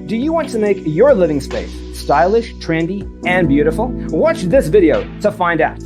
Do you want to make your living space stylish, trendy, and beautiful? Watch this video to find out.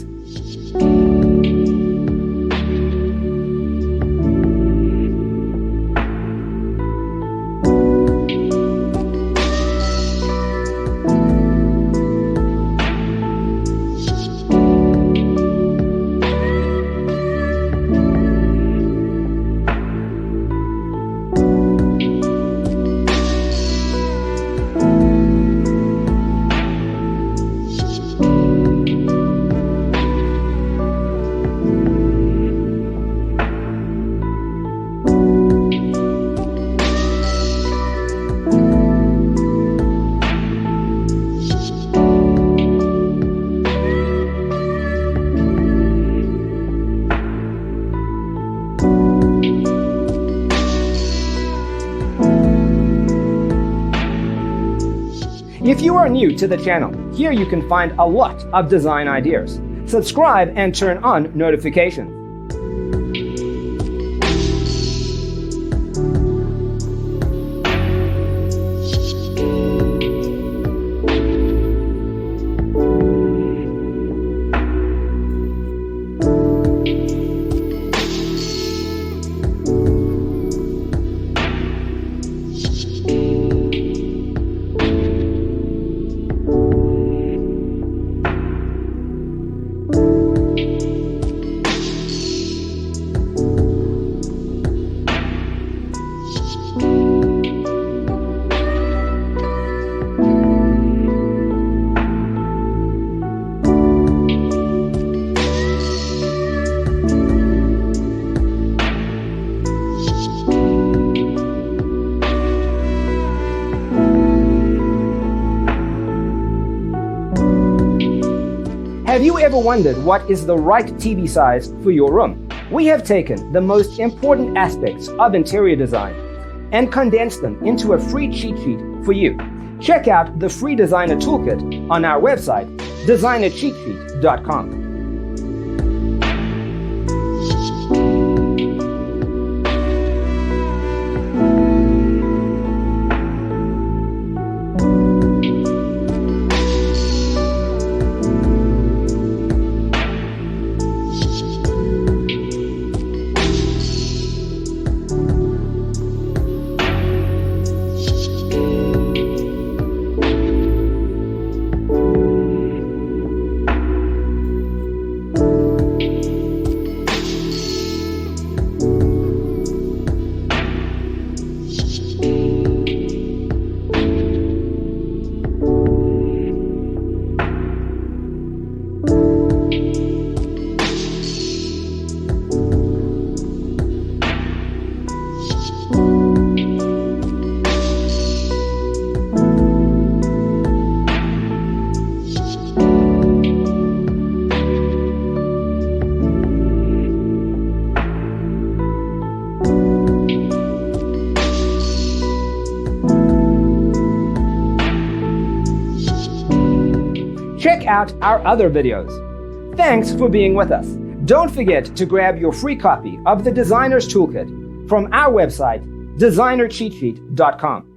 If you are new to the channel, here you can find a lot of design ideas. Subscribe and turn on notifications. Have you ever wondered what is the right TV size for your room? We have taken the most important aspects of interior design and condensed them into a free cheat sheet for you. Check out the free designer toolkit on our website, designercheatsheet.com. Check out our other videos. Thanks for being with us. Don't forget to grab your free copy of the Designer's Toolkit from our website, designercheatsheet.com.